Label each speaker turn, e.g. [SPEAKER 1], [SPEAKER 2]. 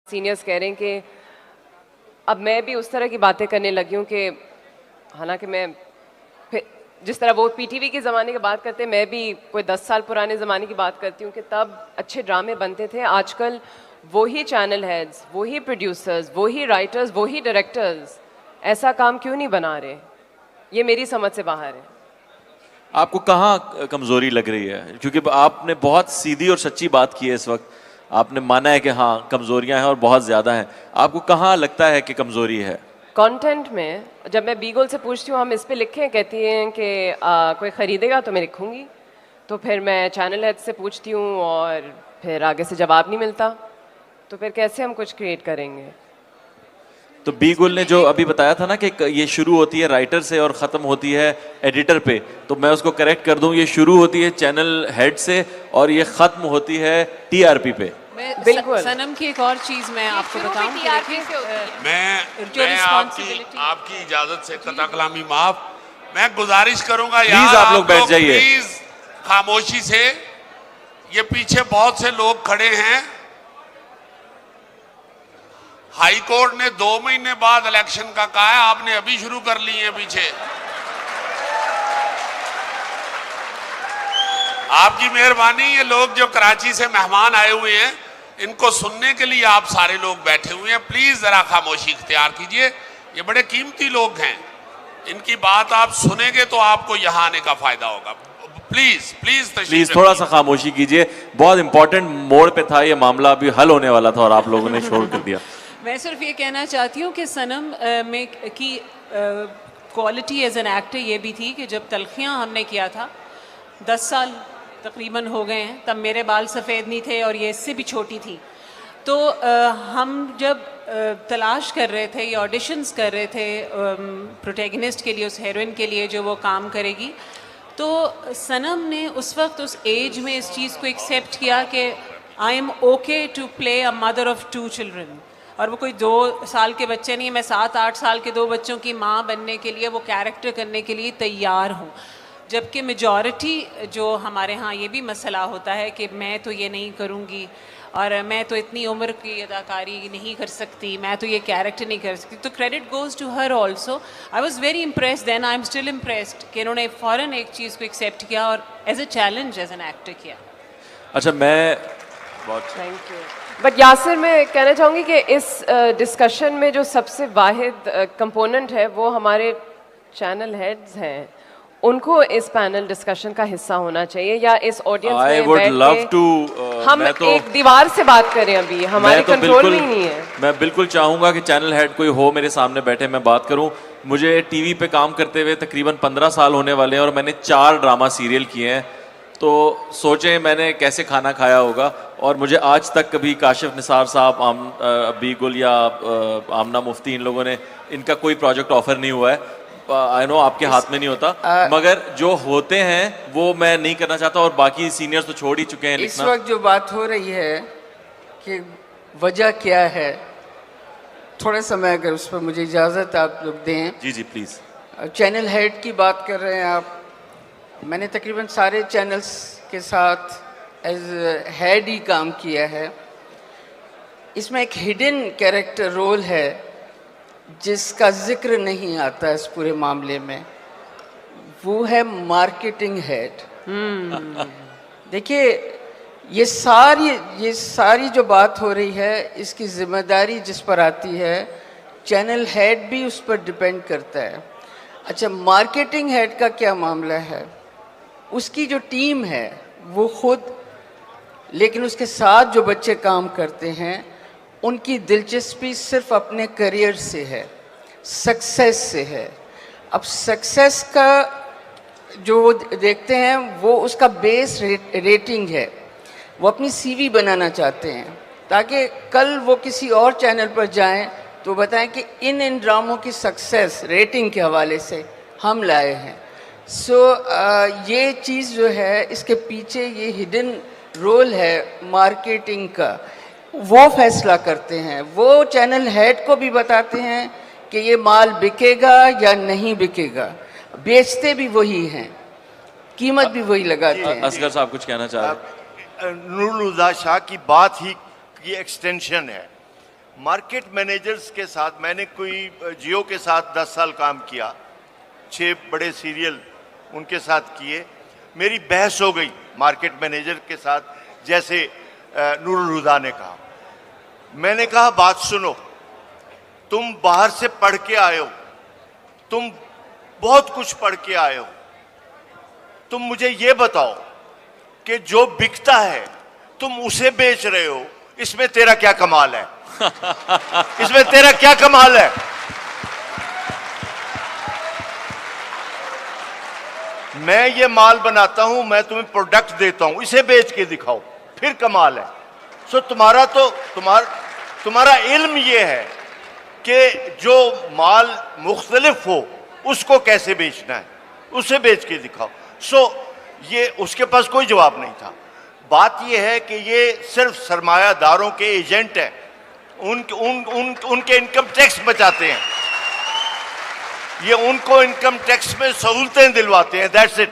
[SPEAKER 1] Seniors कह रहे हैं कि अब मैं भी उस तरह की बातें करने लगी हूँ कि हालांकि मैं फिर जिस तरह वो पीटीवी के ज़माने की बात करते हैं, मैं भी कोई 10 साल पुराने ज़माने की बात करती हूँ कि तब अच्छे ड्रामे बनते थे। आजकल वही चैनल हेड्स, वही प्रोड्यूसर्स, वही राइटर्स, वही डायरेक्टर्स ऐसा काम क्यों नहीं बना रहे? ये मेरी समझ से बाहर है।
[SPEAKER 2] आपको कहाँ कमजोरी लग रही है? क्योंकि आपने बहुत सीधी और सच्ची बात की है इस वक्त। आपने माना है कि हाँ कमजोरियां हैं और बहुत ज्यादा हैं। आपको कहाँ लगता है कि कमजोरी है?
[SPEAKER 1] कंटेंट में जब मैं बीगोल से पूछती हूँ हम इस पे लिखें, कहती हैं कि कोई ख़रीदेगा तो मैं लिखूँगी। तो फिर मैं चैनल हेड से पूछती हूँ और फिर आगे से जवाब नहीं मिलता, तो फिर कैसे हम कुछ क्रिएट करेंगे?
[SPEAKER 2] तो बीगुल ने जो अभी बताया था ना कि ये शुरू होती है राइटर से और ख़त्म होती है एडिटर पे, तो मैं उसको करेक्ट कर दूं, ये शुरू होती है चैनल हेड से और ये ख़त्म होती है टीआरपी पे।
[SPEAKER 3] बिल्कुल। सनम की एक और चीज़ मैं आपको बताऊं कि
[SPEAKER 4] मैं आपकी इजाज़त से कता कलामी माफ, मैं गुजारिश करूंगा
[SPEAKER 2] प्लीज आप लोग बैठ जाइए
[SPEAKER 4] प्लीज खामोशी से। ये पीछे बहुत से लोग खड़े हैं। हाई कोर्ट ने 2 महीने बाद इलेक्शन का कहा है, आपने अभी शुरू कर ली है पीछे। आपकी मेहरबानी, ये लोग जो कराची से मेहमान आए हुए हैं इनको सुनने के लिए आप सारे लोग बैठे हुए हैं। प्लीज जरा खामोशी इख्तियार कीजिए, ये बड़े कीमती लोग हैं, इनकी बात आप सुनेंगे तो आपको यहाँ आने का फायदा होगा। प्लीज प्लीज
[SPEAKER 2] प्लीज थोड़ा सा खामोशी कीजिए। बहुत इंपॉर्टेंट मोड़ पे था ये मामला, अभी हल होने वाला था और आप लोगों ने छोड़ कर दिया।
[SPEAKER 3] मैं सिर्फ ये कहना चाहती हूँ कि सनम में की क्वालिटी एज एन एक्टर ये भी थी कि जब तलखियाँ हमने किया था 10 साल तकरीबन हो गए हैं, तब मेरे बाल सफ़ेद नहीं थे और ये इससे भी छोटी थी। तो हम जब तलाश कर रहे थे या ऑडिशंस कर रहे थे प्रोटैगनिस्ट के लिए, उस हीरोइन के लिए जो वो काम करेगी, तो सनम ने उस वक्त उस एज में इस चीज़ को एक्सेप्ट किया कि I am okay to play a mother of 2 children. और वो कोई 2 साल के बच्चे नहीं, मैं 7-8 साल के 2 बच्चों की माँ बनने के लिए, वो कैरेक्टर करने के लिए तैयार हूँ। जबकि मेजॉरिटी जो हमारे यहाँ ये भी मसला होता है कि मैं तो ये नहीं करूँगी और मैं तो इतनी उम्र की अदाकारी नहीं कर सकती, मैं तो ये कैरेक्टर नहीं कर सकती। तो credit goes to her also. I was very impressed then, I am still impressed कि इन्होंने फ़ौरन एक चीज़ को एक्सेप्ट किया और as a challenge as an actor किया।
[SPEAKER 2] अच्छा, मैं
[SPEAKER 1] थैंक यू। बट यासिर, मैं कहना चाहूँगी कि इस डिस्कशन में जो सबसे वाहिद कंपोनेंट है वो हमारे चैनल हेड्स हैं। उनको इस पैनल डिस्कशन का हिस्सा होना चाहिए या इस ऑडियंस में बैठ के हम एक दीवार से बात करें। अभी हमारे कंट्रोल में ही नहीं है।
[SPEAKER 2] मैं बिल्कुल चाहूँगा कि चैनल हेड कोई हो मेरे सामने बैठे, मैं बात करूँ। मुझे टीवी पे काम करते हुए तकरीबन 15 साल होने वाले हैं और मैंने 4 ड्रामा सीरियल किए हैं, तो सोचें मैंने कैसे खाना खाया होगा। और मुझे आज तक कभी काशिफ निसार साहब, बीगुल या आमना मुफ्ती, इन लोगों ने, इनका कोई प्रोजेक्ट ऑफर नहीं हुआ है। आई नो आपके हाथ में नहीं होता, मगर जो होते हैं वो मैं नहीं करना चाहता और बाकी सीनियर्स तो छोड़ ही चुके हैं लिखना।
[SPEAKER 5] इस वक्त जो बात हो रही है कि वजह क्या है, थोड़ा समय अगर उस पर मुझे इजाज़त आप लोग दें।
[SPEAKER 2] जी जी प्लीज़।
[SPEAKER 5] चैनल हेड की बात कर रहे हैं आप। मैंने तकरीबन सारे चैनल्स के साथ एज हेड ही काम किया है। इसमें एक हिडन कैरेक्टर रोल है जिसका जिक्र नहीं आता इस पूरे मामले में, वो है मार्केटिंग हेड। देखिए, ये सारी जो बात हो रही है इसकी जिम्मेदारी जिस पर आती है, चैनल हेड भी उस पर डिपेंड करता है। अच्छा, मार्केटिंग हेड का क्या मामला है? उसकी जो टीम है वो खुद, लेकिन उसके साथ जो बच्चे काम करते हैं उनकी दिलचस्पी सिर्फ अपने करियर से है, सक्सेस से है। अब सक्सेस का जो देखते हैं वो उसका बेस रेटिंग है। वो अपनी सीवी बनाना चाहते हैं ताकि कल वो किसी और चैनल पर जाएं तो बताएं कि इन ड्रामों की सक्सेस रेटिंग के हवाले से हम लाए हैं। ये चीज़ जो है, इसके पीछे ये हिडन रोल है मार्केटिंग का। वो फैसला करते हैं, वो चैनल हेड को भी बताते हैं कि ये माल बिकेगा या नहीं बिकेगा। बेचते भी वही हैं, कीमत भी वही लगाते हैं।
[SPEAKER 2] असगर साहब कुछ कहना चाह रहे हैं?
[SPEAKER 6] नूरुल हुदा शाह की बात ही की एक्सटेंशन है। मार्केट मैनेजर्स के साथ मैंने कोई जियो के साथ 10 साल काम किया, 6 बड़े सीरियल उनके साथ किए। मेरी बहस हो गई मार्केट मैनेजर के साथ, जैसे नूरुल हुदा ने कहा। मैंने कहा बात सुनो, तुम बाहर से पढ़ के आए हो, तुम बहुत कुछ पढ़ के आए हो, तुम मुझे ये बताओ कि जो बिकता है तुम उसे बेच रहे हो, इसमें तेरा क्या कमाल है? इसमें तेरा क्या कमाल है? मैं ये माल बनाता हूं, मैं तुम्हें प्रोडक्ट देता हूं, इसे बेच के दिखाओ, फिर कमाल है। सो तुम्हारा इल्म ये है कि जो माल मुख्तलिफ हो उसको कैसे बेचना है, उसे बेच के दिखाओ। सो ये उसके पास कोई जवाब नहीं था। बात यह है कि ये सिर्फ सरमायादारों के एजेंट हैं, उनके इनकम टैक्स बचाते हैं, ये उनको इनकम टैक्स में सहूलतें दिलवाते हैं, दैट्स इट।